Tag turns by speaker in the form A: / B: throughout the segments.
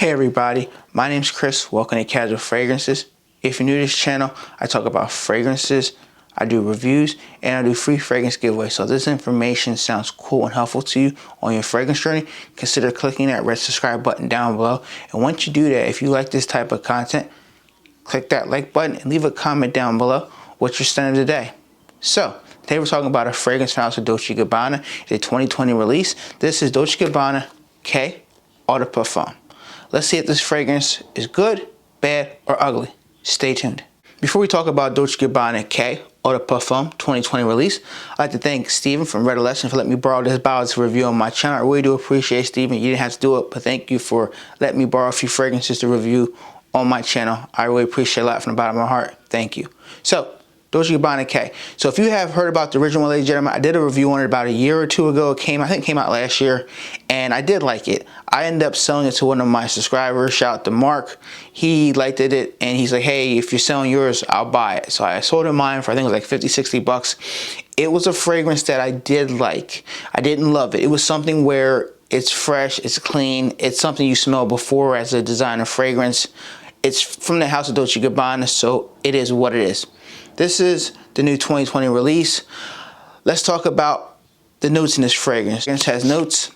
A: Hey everybody, my name's Chris. Welcome to Casual Fragrances. If you're new to this channel, I talk about fragrances, I do reviews, and I do free fragrance giveaways. So if this information sounds cool and helpful to you on your fragrance journey, consider clicking that red subscribe button down below. And once you do that, if you like this type of content, click that like button and leave a comment down below what you're sending today. So today we're talking about a fragrance from Dolce Gabbana. It's a 2020 release. This is Dolce Gabbana K Eau de Parfum. Let's see if this fragrance is good, bad, or ugly. Stay tuned. Before we talk about Dolce Gabbana K Eau de Parfum 2020 release, I'd like to thank Steven from Red Lesson for letting me borrow this bottle to review on my channel. I really do appreciate Steven. You didn't have to do it, but thank you for letting me borrow a few fragrances to review on my channel. I really appreciate it a lot from the bottom of my heart. Thank you. So, Dolce Gabbana K. So if you have heard about the original one, ladies and gentlemen, I did a review on it about a year or two ago. I think it came out last year, and I did like it. I ended up selling it to one of my subscribers. Shout out to Mark. He liked it, and he's like, hey, if you're selling yours, I'll buy it. So I sold him mine for, I think it was like 50, 60 bucks. It was a fragrance that I did like. I didn't love it. It was something where it's fresh, it's clean, it's something you smell before as a designer fragrance. It's from the house of Dolce Gabbana, so it is what it is. This is the new 2020 release. Let's talk about the notes in this fragrance. It has notes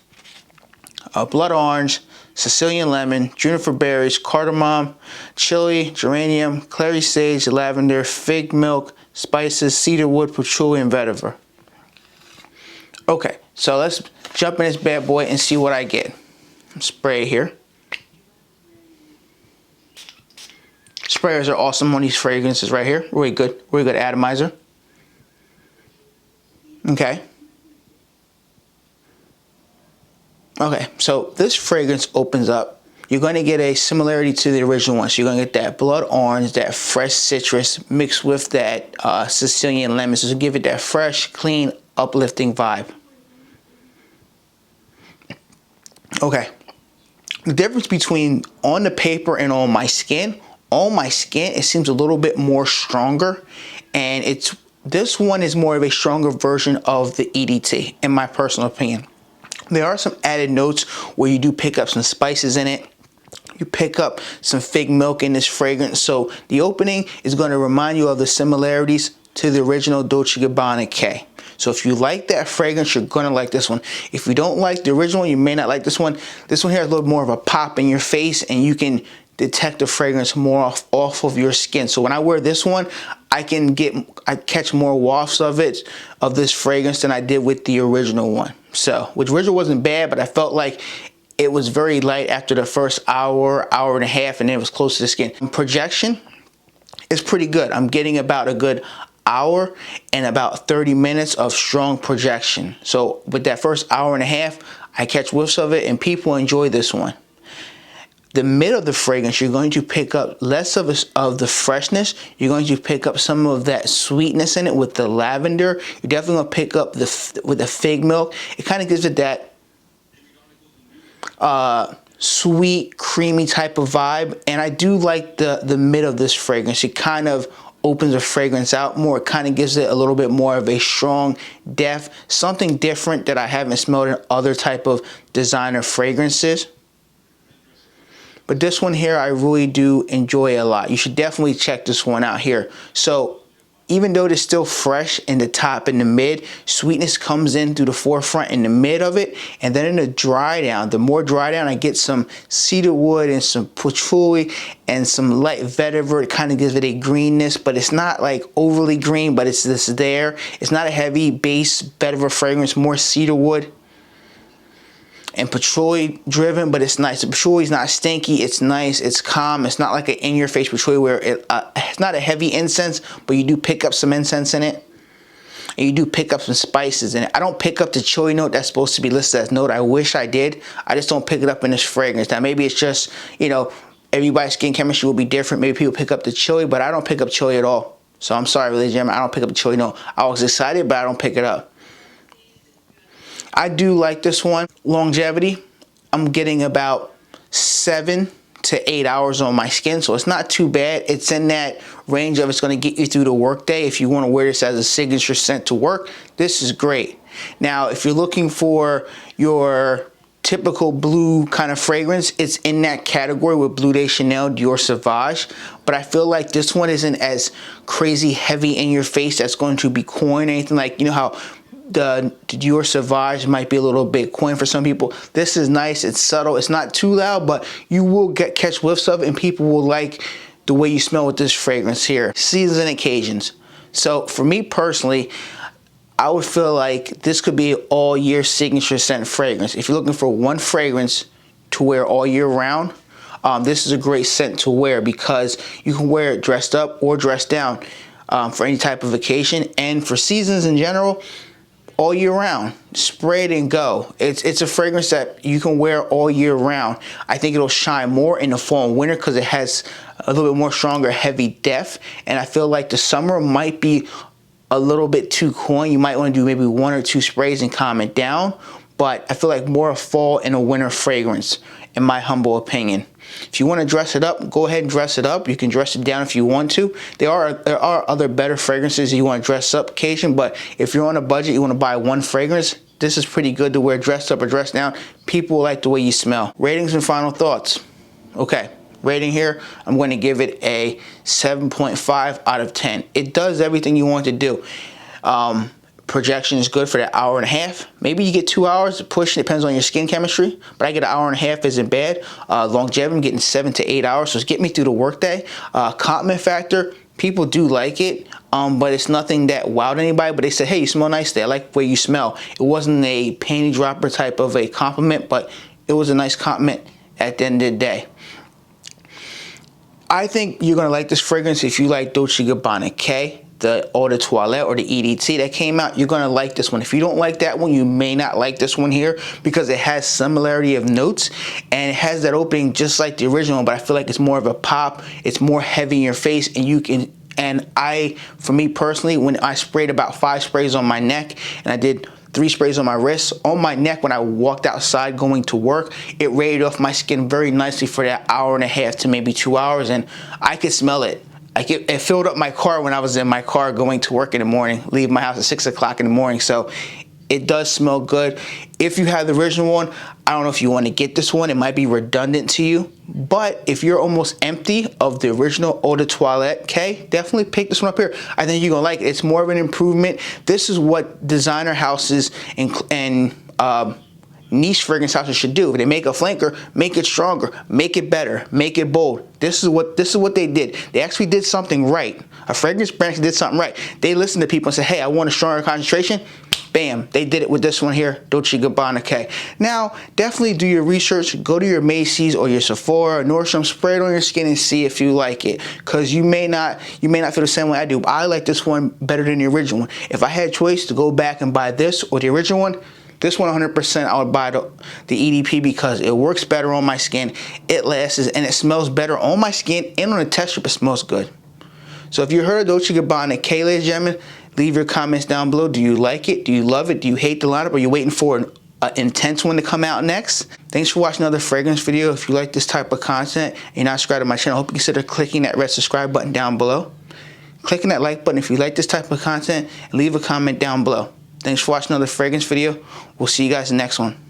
A: of blood orange, Sicilian lemon, juniper berries, cardamom, chili, geranium, clary sage, lavender, fig milk, spices, cedar wood, patchouli, and vetiver. Okay, so let's jump in this bad boy and see what I get. Spray it here. Sprayers are awesome on these fragrances right here. Really good atomizer. Okay. Okay, so this fragrance opens up. You're going to get a similarity to the original one. So you're going to get that blood orange, that fresh citrus mixed with that Sicilian lemon. So give it that fresh, clean, uplifting vibe. Okay. The difference between on the paper and on my skin, it seems a little bit more stronger, and this one is more of a stronger version of the EDT, in my personal opinion. There are some added notes where you do pick up some spices in it. You pick up some fig milk in this fragrance, so the opening is going to remind you of the similarities to the original Dolce Gabbana K. So if you like that fragrance, you're going to like this one. If you don't like the original, you may not like this one. This one here has a little more of a pop in your face, and you can detect the fragrance more off of your skin. So when I wear this one, I catch more wafts of this fragrance than I did with the original one. So, which original wasn't bad, but I felt like it was very light after the first hour and a half, and then it was close to the skin. Projection is pretty good. I'm getting about a good hour and about 30 minutes of strong projection. So with that first hour and a half, I catch whiffs of it, and people enjoy this one. The mid of the fragrance, you're going to pick up less of the freshness. You're going to pick up some of that sweetness in it with the lavender. You're definitely going to pick up with the fig milk. It kind of gives it that sweet, creamy type of vibe. And I do like the mid of this fragrance. It kind of opens the fragrance out more. It kind of gives it a little bit more of a strong depth, something different that I haven't smelled in other type of designer fragrances. But this one here, I really do enjoy a lot. You should definitely check this one out here. So even though it's still fresh in the top and the mid, sweetness comes in through the forefront in the mid of it. And then in the dry down, the more dry down, I get some cedar wood and some patchouli and some light vetiver. It kind of gives it a greenness, but it's not like overly green, but it's just there. It's not a heavy base vetiver fragrance, more cedar wood and patchouli driven, but it's nice. The patchouli is not stinky. It's nice. It's calm. It's not like an in-your-face patchouli where it's not a heavy incense, but you do pick up some incense in it, and you do pick up some spices in it. I don't pick up the chili note that's supposed to be listed as note. I wish I did. I just don't pick it up in this fragrance. Now maybe it's just, you know, everybody's skin chemistry will be different. Maybe people pick up the chili, but I don't pick up chili at all. So I'm sorry, ladies and gentlemen, I don't pick up the chili note. I was excited, but I don't pick it up. I do like this one. Longevity, I'm getting about 7 to 8 hours on my skin, so it's not too bad. It's in that range of it's going to get you through the workday. If you want to wear this as a signature scent to work, this is great. Now, if you're looking for your typical blue kind of fragrance. It's in that category with Bleu de Chanel, Dior Sauvage, but I feel like this one isn't as crazy heavy in your face that's going to be coin or anything. Like, you know how the Dior Sauvage might be a little bit coin for some people. This is nice, it's subtle, it's not too loud, but you will catch whiffs of it, and people will like the way you smell with this fragrance here. Seasons and occasions. So for me personally, I would feel like this could be an all year signature scent fragrance. If you're looking for one fragrance to wear all year round, this is a great scent to wear because you can wear it dressed up or dressed down for any type of occasion, and for seasons in general, all year round. Spray it and go. It's a fragrance that you can wear all year round. I think it'll shine more in the fall and winter because it has a little bit more stronger heavy depth, and I feel like the summer might be a little bit too coin. You might want to do maybe 1 or 2 sprays and calm it down, but I feel like more a fall and a winter fragrance in my humble opinion. If you want to dress it up, go ahead and dress it up. You can dress it down if you want to. There are other better fragrances you want to dress up occasion, but if you're on a budget, you want to buy one fragrance, this is pretty good to wear dressed up or dressed down. People like the way you smell. Ratings and final thoughts. Okay, rating here, I'm going to give it a 7.5 out of 10. It does everything you want it to do. Projection is good for that hour and a half. Maybe you get 2 hours to push, it depends on your skin chemistry, but I get an hour and a half isn't bad. Longevity, I'm getting 7 to 8 hours, so it's getting me through the workday. Compliment factor, people do like it, but it's nothing that wowed anybody, but they said, hey, you smell nice today. I like the way you smell. It wasn't a panty dropper type of a compliment, but it was a nice compliment at the end of the day. I think you're going to like this fragrance if you like Dolce Gabbana K, the Eau de Toilette or the EDT that came out. You're going to like this one. If you don't like that one, you may not like this one here because it has similarity of notes and it has that opening just like the original one, but I feel like it's more of a pop. It's more heavy in your face, and you can, and for me personally, when I sprayed about 5 sprays on my neck and I did 3 sprays on my wrist, on my neck when I walked outside going to work, it radiated off my skin very nicely for that hour and a half to maybe 2 hours, and I could smell it. It filled up my car when I was in my car going to work in the morning, leave my house at 6 o'clock in the morning, so it does smell good. If you have the original one, I don't know if you want to get this one. It might be redundant to you, but if you're almost empty of the original Eau de Toilette K, definitely pick this one up here. I think you're going to like it. It's more of an improvement. This is what designer houses and niche fragrance houses should do. If they make a flanker, make it stronger, make it better, make it bold. This is what they did. They actually did something right. A fragrance brand did something right. They listened to people and said, hey, I want a stronger concentration. Bam, they did it with this one here, Dolce Gabbana K. Now, definitely do your research. Go to your Macy's or your Sephora or Nordstrom, spray it on your skin and see if you like it. Because you may not feel the same way I do, but I like this one better than the original one. If I had a choice to go back and buy this or the original one, this one 100% I would buy the EDP because it works better on my skin, it lasts, and it smells better on my skin and on the texture, but it smells good. So if you heard of Dolce Gabbana K, ladies and gentlemen, leave your comments down below. Do you like it? Do you love it? Do you hate the lineup? Or are you waiting for an intense one to come out next? Thanks for watching another fragrance video. If you like this type of content and you're not subscribed to my channel, I hope you consider clicking that red subscribe button down below. Clicking that like button if you like this type of content, and leave a comment down below. Thanks for watching another fragrance video. We'll see you guys in the next one.